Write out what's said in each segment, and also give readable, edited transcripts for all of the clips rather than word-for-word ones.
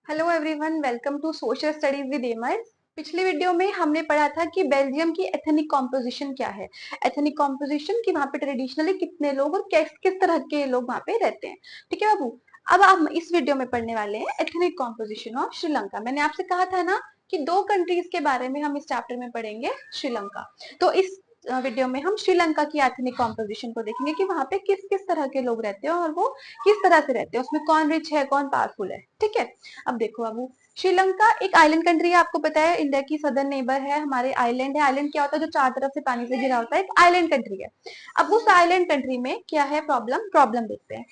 Hello everyone, welcome to social studies with एमर। पिछले video में हमने पढ़ा था कि बेल्जियम की एथनिक कॉम्पोजिशन क्या है। एथनिक कॉम्पोजिशन कि वहाँ पे ट्रेडिशनली कितने लोग और किस किस तरह के लोग वहाँ पे रहते हैं। ठीक है बाबू। अब हम इस वीडियो में पढ़ने वाले हैं एथनिक कॉम्पोजिशन ऑफ श्रीलंका। मैंने आपसे कहा था ना कि दो कंट्रीज के बारे में हम इस चैप्टर में पढ़ेंगे, श्रीलंका। तो इस वीडियो में हम श्रीलंका की एथनिक कॉम्पोजिशन को देखेंगे कि वहाँ पे किस किस तरह के लोग रहते हैं और वो किस तरह से रहते हैं, उसमें कौन रिच है कौन पावरफुल है। ठीक है। अब देखो बाबू, श्रीलंका एक आइलैंड कंट्री है, आपको पता है इंडिया की सदर्न नेबर है, हमारे आइलैंड है। आइलैंड क्या होता है? जो चार तरफ से पानी से घिरा होता है, एक आइलैंड कंट्री है। अब उस आइलैंड कंट्री में क्या है प्रॉब्लम? प्रॉब्लम देखते हैं।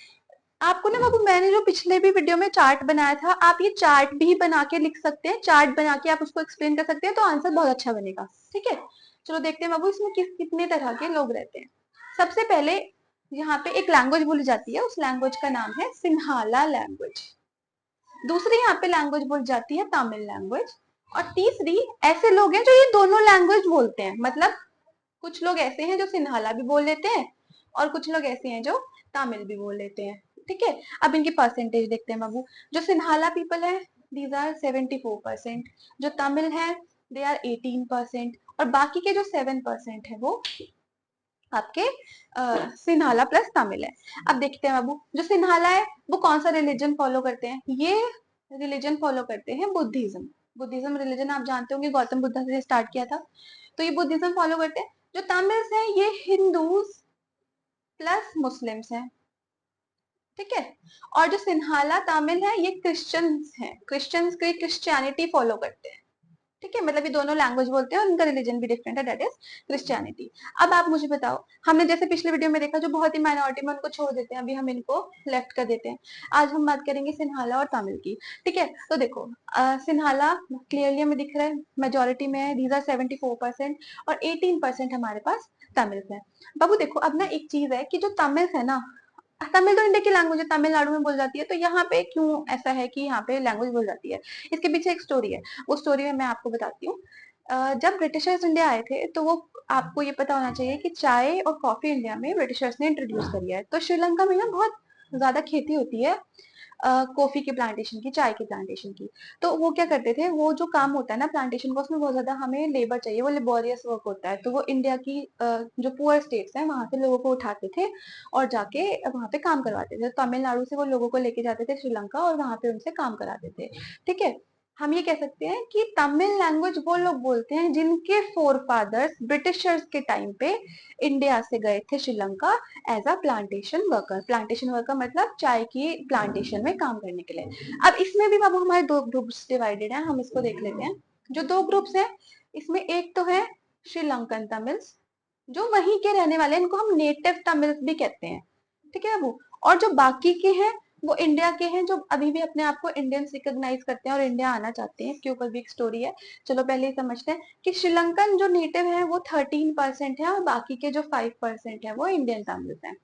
आपको ना बाबू, मैंने जो पिछले भी वीडियो में चार्ट बनाया था, आप ये चार्ट भी बना के लिख सकते हैं। चार्ट बना के आप उसको एक्सप्लेन कर सकते हैं, तो आंसर बहुत अच्छा बनेगा। ठीक है, चलो देखते हैं बाबू इसमें कितने तरह के लोग रहते हैं। सबसे पहले यहाँ पे एक लैंग्वेज बोली जाती है, उस लैंग्वेज का नाम है सिन्हाला लैंग्वेज। दूसरी यहाँ पे लैंग्वेज बोली जाती है तमिल लैंग्वेज। और तीसरी ऐसे लोग हैं जो ये दोनों लैंग्वेज बोलते हैं, मतलब कुछ लोग ऐसे हैं जो सिन्हाला भी बोल लेते हैं और कुछ लोग ऐसे हैं जो तमिल भी बोल लेते हैं। ठीक है, अब इनकी परसेंटेज देखते हैं बाबू। जो सिन्हाला पीपल है, दीज आर 74%। जो तमिल है, दे आर 18%। और बाकी के जो 7% है वो आपके सिन्हाला प्लस तमिल है। अब देखते हैं बाबू, जो सिन्हाला है वो कौन सा रिलीजन फॉलो करते हैं? ये रिलीजन फॉलो करते हैं बुद्धिज्म। बुद्धिज्म रिलीजन आप जानते होंगे, गौतम बुद्ध से स्टार्ट किया था, तो ये बुद्धिज्म फॉलो करते हैं। जो तमिल्स हैं ये हिंदूज प्लस मुस्लिम्स हैं। ठीक है। और जो सिन्हाला तमिल है ये क्रिश्चियंस हैं, क्रिश्चियंस की क्रिश्चियनिटी फॉलो करते हैं। ठीक है, मतलब ये दोनों लैंग्वेज बोलते हैं और उनका रिलीजन भी डिफरेंट है, दैट इज क्रिश्चियनिटी। अब आप मुझे बताओ, हमने जैसे पिछले वीडियो में देखा जो बहुत ही माइनॉरिटी में उनको छोड़ देते हैं, अभी हम इनको लेफ्ट कर देते हैं। आज हम बात करेंगे सिन्हाला और तमिल की। ठीक है, तो देखो सिन्हाला क्लियरली हमें दिख रहा है मेजोरिटी में है, दीज आर 74%। और 18% हमारे पास तमिल्स है। बाबू देखो, अब ना एक चीज है कि जो तमिल्स है ना, तमिल तो इंडिया की लैंग्वेज है, तमिलनाडु में बोल जाती है, तो यहाँ पे क्यों ऐसा है कि यहाँ पे लैंग्वेज बोल जाती है? इसके पीछे एक स्टोरी है, वो स्टोरी में मैं आपको बताती हूँ। जब ब्रिटिशर्स इंडिया आए थे तो वो, आपको ये पता होना चाहिए कि चाय और कॉफी इंडिया में ब्रिटिशर्स ने इंट्रोड्यूस करी है। तो श्रीलंका में ना बहुत ज्यादा खेती होती है कॉफी की प्लांटेशन की, चाय की प्लांटेशन की। तो वो क्या करते थे, वो जो काम होता है ना प्लांटेशन का, उसमें बहुत ज्यादा हमें लेबर चाहिए, वो लेबोरियस वर्क होता है। तो वो इंडिया की जो पुअर स्टेट्स हैं वहां से लोगों को उठाते थे और जाके वहां पे काम करवाते थे। तमिलनाडु से वो लोगों को लेके जाते थे श्रीलंका और वहां पे उनसे काम कराते थे। ठीक है, हम ये कह सकते हैं कि तमिल लैंग्वेज वो लोग बोलते हैं जिनके फोर फादर्स ब्रिटिशर्स के टाइम पे इंडिया से गए थे Sri Lanka as a plantation worker. Plantation worker मतलब चाय की प्लांटेशन में काम करने के लिए। अब इसमें भी बाबू हमारे दो ग्रुप्स डिवाइडेड हैं, हम इसको देख लेते हैं। जो दो ग्रुप्स हैं, इसमें एक तो है श्रीलंकन तमिल्स, जो वहीं के रहने वाले हैं, इनको हम नेटिव तमिल्स भी कहते हैं। ठीक है बाबू। और जो बाकी के हैं वो इंडिया के हैं, जो अभी भी अपने आप को इंडियन रिकॉग्नाइज करते हैं और इंडिया आना चाहते हैं। इसके ऊपर भी एक स्टोरी है, चलो पहले ही समझते हैं कि श्रीलंकन जो नेटिव है वो 13% है और बाकी के जो 5% है वो इंडियन तमिल्स हैं।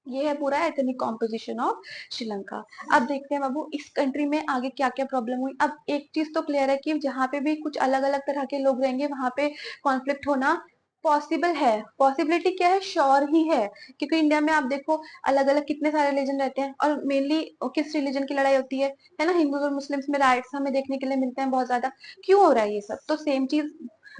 ये है पूरा एथनिक कॉम्पोजिशन ऑफ श्रीलंका। अब देखते हैं बाबू इस कंट्री में आगे क्या क्या प्रॉब्लम हुई। अब एक चीज तो क्लियर है कि जहाँ पे भी कुछ अलग अलग तरह के लोग रहेंगे वहां पे कॉन्फ्लिक्ट होना पॉसिबल है। पॉसिबिलिटी क्या है? श्योर ही है, क्योंकि इंडिया में आप देखो अलग अलग कितने सारे रिलीजन रहते हैं और मेनली किस रिलीजन की लड़ाई होती है ना, हिंदू और मुस्लिम्स में राइट्स हमें देखने के लिए मिलते हैं बहुत ज्यादा। क्यों हो रहा है ये सब? तो सेम चीज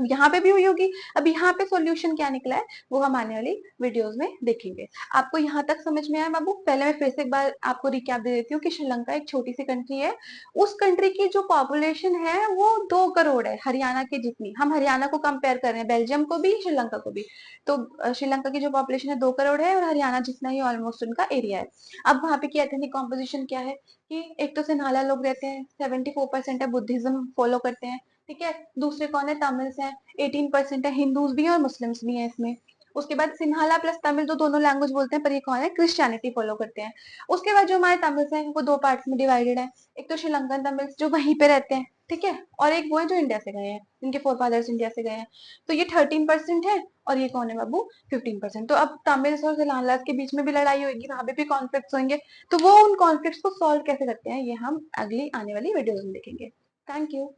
यहाँ पे भी हुई होगी। अब यहाँ पे सॉल्यूशन क्या निकला है वो हम आने वाली वीडियोस में देखेंगे। आपको यहाँ तक समझ में आया बाबू? पहले मैं फिर से एक बार आपको रिकैप दे देती हूँ कि श्रीलंका एक छोटी सी कंट्री है। उस कंट्री की जो पॉपुलेशन है वो 2 करोड़ है, हरियाणा के जितनी। हम हरियाणा को कंपेयर कर रहे हैं, बेल्जियम को भी श्रीलंका को भी। तो श्रीलंका की जो पॉपुलेशन है 2 करोड़ है और हरियाणा जितना ही ऑलमोस्ट उनका एरिया है। अब वहां पे की एथनिक कॉम्पोजिशन क्या है कि एक तो सिन्हाला लोग रहते हैं, 74% है, बुद्धिज्म फॉलो करते हैं। ठीक है, दूसरे कौन है? तमिल्स हैं, 18% है, हिंदूज भी हैं और मुस्लिम्स भी हैं इसमें। उसके बाद सिन्हाला प्लस तमिल जो दोनों लैंग्वेज बोलते हैं, पर ये कौन है? क्रिश्चियनिटी फॉलो करते हैं। उसके बाद जो हमारे तमिल्स हैं वो 2 पार्ट्स में डिवाइडेड है। एक तो श्रीलंकन तमिल्स जो वहीं पे रहते हैं, ठीक है, और एक वो है जो इंडिया से गए हैं, इनके फोर फादर्स इंडिया से गए हैं। तो ये 13% है और ये कौन है बाबू? 15%। तो अब तमिल्स और सिन्हालास के बीच में भी लड़ाई होगी, वहां पे भी कॉन्फ्लिक्ट होंगे। तो वो उन कॉन्फ्लिक्ट को सॉल्व कैसे करते हैं ये हम अगली आने वाली वीडियो में देखेंगे। Thank you.